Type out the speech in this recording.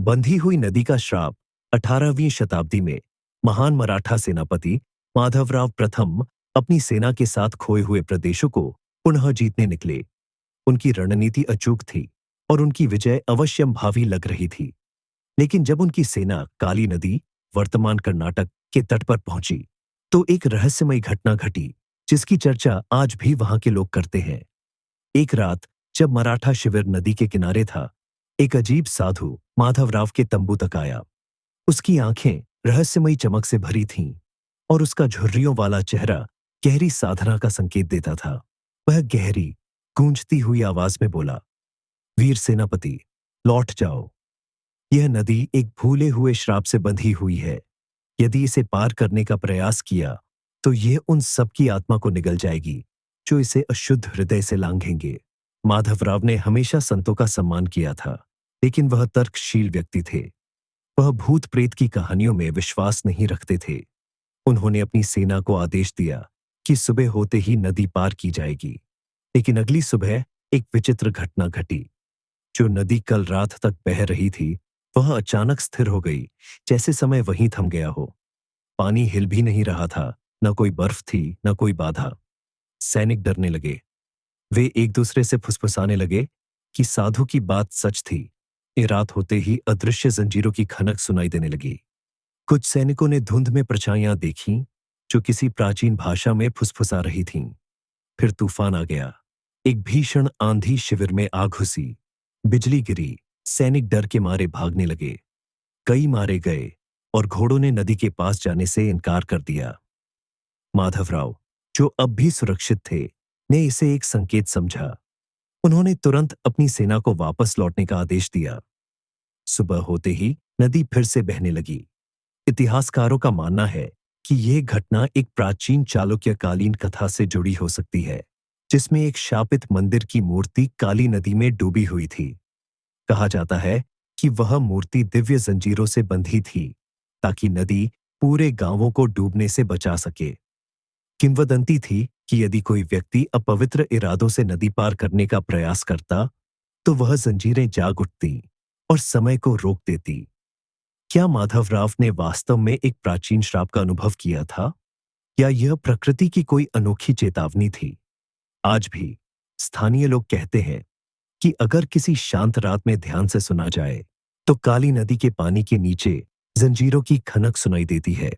बंधी हुई नदी का श्राप। 18वीं शताब्दी में महान मराठा सेनापति माधवराव प्रथम अपनी सेना के साथ खोए हुए प्रदेशों को पुनः जीतने निकले। उनकी रणनीति अचूक थी और उनकी विजय अवश्यंभावी लग रही थी। लेकिन जब उनकी सेना काली नदी, वर्तमान कर्नाटक के तट पर पहुंची, तो एक रहस्यमयी घटना घटी जिसकी चर्चा आज भी वहां के लोग करते हैं। एक रात जब मराठा शिविर नदी के किनारे था, एक अजीब साधु माधवराव के तंबू तक आया। उसकी आंखें रहस्यमयी चमक से भरी थीं और उसका झुर्रियों वाला चेहरा गहरी साधना का संकेत देता था। वह गहरी, गूंजती हुई आवाज में बोला, वीर सेनापति, लौट जाओ। यह नदी एक भूले हुए श्राप से बंधी हुई है। यदि इसे पार करने का प्रयास किया तो यह उन सब की आत्मा को निगल जाएगी जो इसे अशुद्ध हृदय से लांघेंगे। माधवराव ने हमेशा संतों का सम्मान किया था, लेकिन वह तर्कशील व्यक्ति थे। वह भूत प्रेत की कहानियों में विश्वास नहीं रखते थे। उन्होंने अपनी सेना को आदेश दिया कि सुबह होते ही नदी पार की जाएगी। लेकिन अगली सुबह एक विचित्र घटना घटी। जो नदी कल रात तक बह रही थी, वह अचानक स्थिर हो गई, जैसे समय वहीं थम गया हो। पानी हिल भी नहीं रहा था, न कोई बर्फ थी, न कोई बाधा। सैनिक डरने लगे। वे एक दूसरे से फुसफुसाने लगे कि साधु की बात सच थी। ये रात होते ही अदृश्य जंजीरों की खनक सुनाई देने लगी। कुछ सैनिकों ने धुंध में परछाइयां देखीं जो किसी प्राचीन भाषा में फुसफुसा रही थीं। फिर तूफान आ गया। एक भीषण आंधी शिविर में आ घुसी। बिजली गिरी। सैनिक डर के मारे भागने लगे। कई मारे गए और घोड़ों ने नदी के पास जाने से इनकार कर दिया। माधवराव, जो अब भी सुरक्षित थे, ने इसे एक संकेत समझा। उन्होंने तुरंत अपनी सेना को वापस लौटने का आदेश दिया। सुबह होते ही नदी फिर से बहने लगी। इतिहासकारों का मानना है कि यह घटना एक प्राचीन चालुक्यकालीन कथा से जुड़ी हो सकती है, जिसमें एक शापित मंदिर की मूर्ति काली नदी में डूबी हुई थी। कहा जाता है कि वह मूर्ति दिव्य जंजीरों से बंधी थी ताकि नदी पूरे गांवों को डूबने से बचा सके। किंवदंती थी कि यदि कोई व्यक्ति अपवित्र इरादों से नदी पार करने का प्रयास करता, तो वह जंजीरें जाग उठती और समय को रोक देती। क्या माधवराव ने वास्तव में एक प्राचीन श्राप का अनुभव किया था, या यह प्रकृति की कोई अनोखी चेतावनी थी? आज भी स्थानीय लोग कहते हैं कि अगर किसी शांत रात में ध्यान से सुना जाए, तो काली नदी के पानी के नीचे जंजीरों की खनक सुनाई देती है।